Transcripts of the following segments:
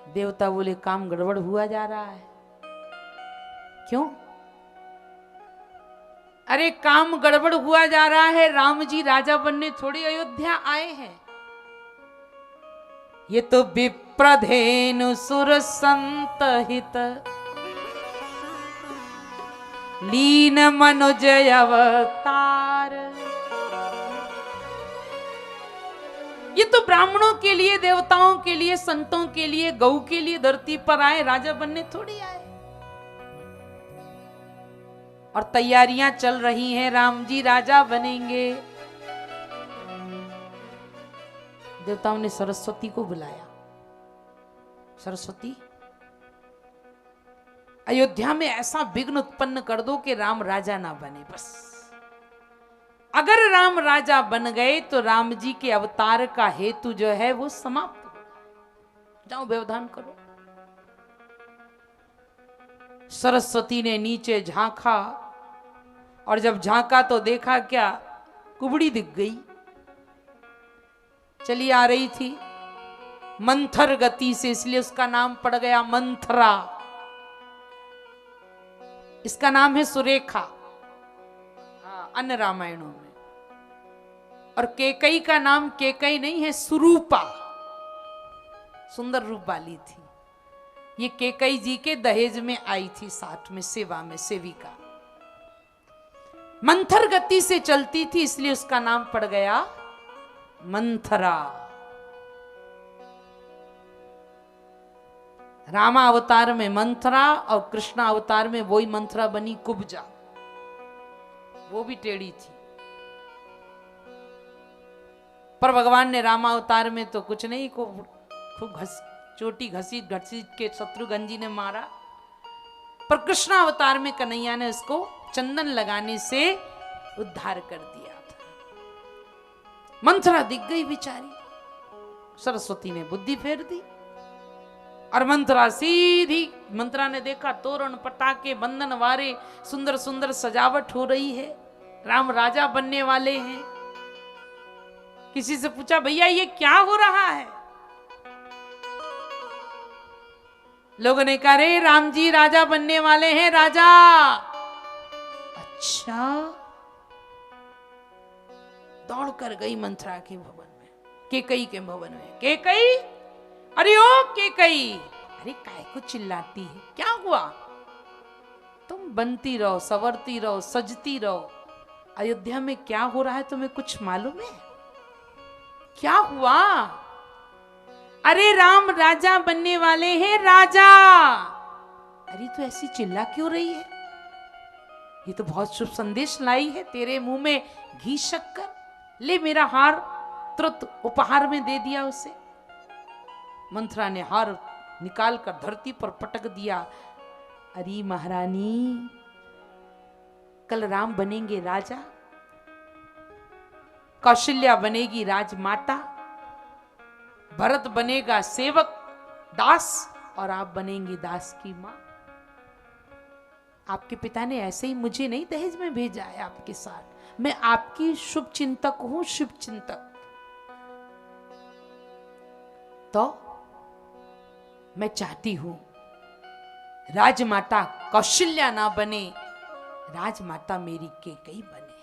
देवता बोले काम गड़बड़ हुआ जा रहा है। क्यों? अरे काम गड़बड़ हुआ जा रहा है, राम जी राजा बनने थोड़ी अयोध्या आए हैं। ये तो विप्रधेनु सुर संत हित लीन मनुज अवतार। ये तो ब्राह्मणों के लिए, देवताओं के लिए, संतों के लिए, गौ के लिए धरती पर आए, राजा बनने थोड़ी आए। और तैयारियां चल रही हैं, राम जी राजा बनेंगे। देवताओं ने सरस्वती को बुलाया। सरस्वती, अयोध्या में ऐसा विघ्न उत्पन्न कर दो कि राम राजा ना बने। बस अगर राम राजा बन गए तो राम जी के अवतार का हेतु जो है वो समाप्त हो जाए। जाओ व्यवधान करो। सरस्वती ने नीचे झांका और जब झांका तो देखा क्या, कुबड़ी दिख गई। चली आ रही थी मंथर गति से, इसलिए उसका नाम पड़ गया मंथरा। इसका नाम है सुरेखा अन्य रामायणों में। और केकई का नाम केकई नहीं है, सुरूपा, सुंदर रूप वाली थी। ये केकई जी के दहेज में आई थी, साथ में सेवा में सेविका। मंथर गति से चलती थी, इसलिए उसका नाम पड़ गया मंथरा। रामा अवतार में मंथरा और कृष्णा अवतार में वही मंथरा बनी कुब्जा। वो भी टेढ़ी थी। पर भगवान ने रामा अवतार में तो कुछ नहीं को खूब चोटी घसीट घसीट के शत्रुघ्न जी ने मारा। पर कृष्णा अवतार में कन्हैया ने उसको चंदन लगाने से उद्धार कर दिया था। मंथरा दिख गई बेचारी। सरस्वती ने बुद्धि फेर दी और मंथरा सीधी, मंथरा ने देखा तोरण पटाके बंधन वारे, सुंदर सुंदर सजावट हो रही है, राम राजा बनने वाले हैं। किसी से पूछा भैया ये क्या हो रहा है? लोगों ने कहा रे राम जी राजा बनने वाले हैं, राजा। अच्छा। दौड़ कर गई मंथरा के भवन में, केकई के भवन में। केकई, अरे ओ केकई, अरे काय को चिल्लाती है, क्या हुआ? तुम बनती रहो, संवरती रहो, सजती रहो। अयोध्या में क्या हो रहा है तुम्हें कुछ मालूम है? क्या हुआ? अरे राम राजा बनने वाले हैं, राजा। अरे तू ऐसी चिल्ला क्यों रही है? ये तो बहुत शुभ संदेश लाई है, तेरे मुंह में घी शक्कर। ले मेरा हार तुरंत उपहार में दे दिया उसे। मंथरा ने हार निकाल कर धरती पर पटक दिया। अरे महारानी, कल राम बनेंगे राजा, कौशल्या बनेगी राजमाता, भरत बनेगा सेवक दास और आप बनेंगे दास की मां। आपके पिता ने ऐसे ही मुझे नहीं दहेज में भेजा है आपके साथ। मैं आपकी शुभ चिंतक हूं, शुभ चिंतक। तो मैं चाहती हूं राजमाता कौशल्या ना बने, राजमाता मेरी केकई बने।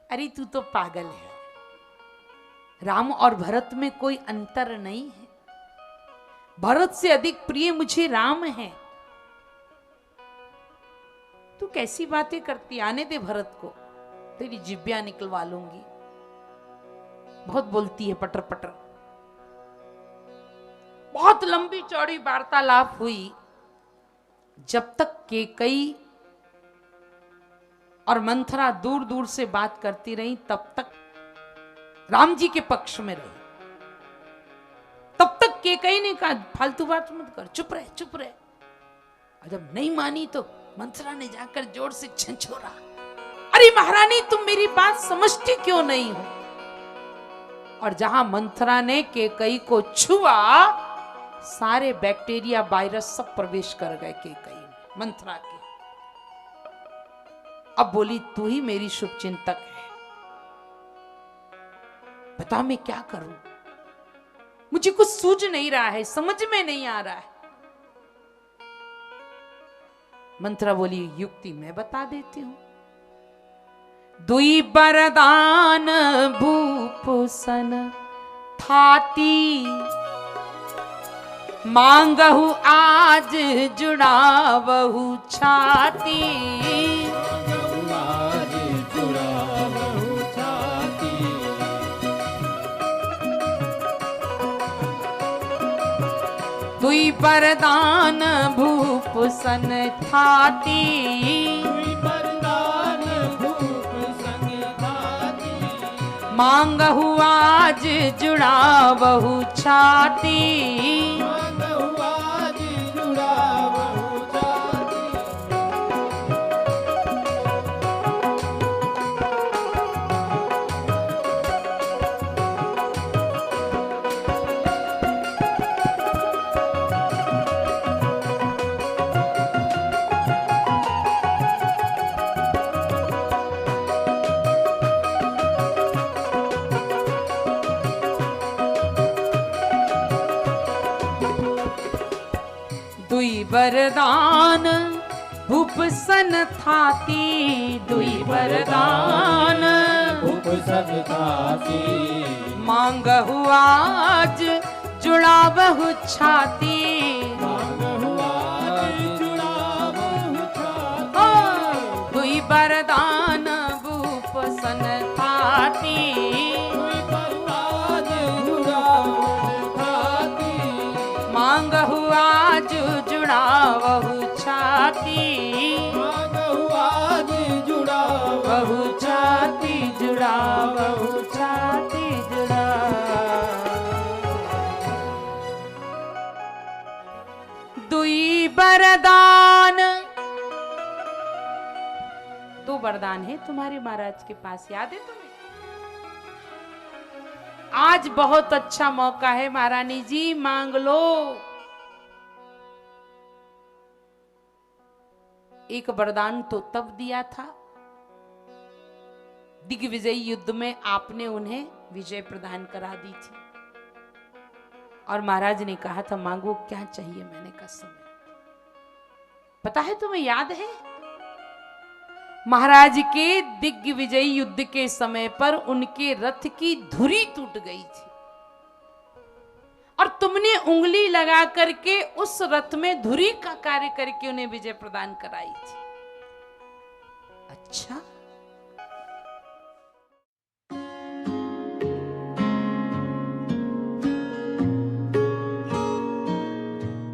अरे तू तो पागल है, राम और भरत में कोई अंतर नहीं है। भरत से अधिक प्रिय मुझे राम है। तू कैसी बातें करती? आने दे भरत को, तेरी जिब्बियां निकलवा लूंगी। बहुत बोलती है पटर पटर। बहुत लंबी चौड़ी वार्तालाप हुई। जब तक केकई और मंथरा दूर दूर से बात करती रही, तब तक राम जी के पक्ष में रही। तब तक केकई ने कहा फालतू बात मत कर, चुप रहे चुप रहे। और जब नहीं मानी तो मंथरा ने जाकर जोर से झंझोरा, अरे महारानी तुम मेरी बात समझती क्यों नहीं हो? और जहां मंथरा ने केकई को छुआ, सारे बैक्टीरिया वायरस सब प्रवेश कर गए केकई में, मंथरा के। अब बोली तू ही मेरी शुभ चिंतक है, बता मैं क्या करूं? मुझे कुछ सूझ नहीं रहा है, समझ में नहीं आ रहा है। मंत्रा बोली युक्ति मैं बता देती हूं। दुई बरदान भूप सन थाती, मांगहु आज जुड़ावहु छाती। आज जुड़ावहु छाती। दुई बरदान भूप सन थाती, दुई बरदान भूप सन थाती। मांगहु आज जुड़ावहु छाती। मांगहु आज जुड़ावहु छाती। दुई बरदान भूप सन थाती, दुई बरदान भूप सन थाती। मांगहु आज जुड़ावहु छाती। मांगहु आज जुड़ावहु छाती। दुई बरदान भूप सन थाती, दुई बरदान जुड़ावहु छाती। मांगहु आज जुड़ावहु छाती। मांगहु आज जुड़ावहु बहु छाती जुड़ावहु छाती जुड़ा। दुई बरदान, दो वरदान है तुम्हारे महाराज के पास, याद है तुम्हें? आज बहुत अच्छा मौका है महारानी जी, मांग लो। एक वरदान तो तब दिया था दिग्विजय युद्ध में, आपने उन्हें विजय प्रदान करा दी थी और महाराज ने कहा था मांगो क्या चाहिए। मैंने कहा समय, पता है तुम्हें, याद है महाराज के दिग्विजय युद्ध के समय पर उनके रथ की धुरी टूट गई थी और तुमने उंगली लगा करके उस रथ में धुरी का कार्य करके उन्हें विजय प्रदान कराई थी। अच्छा,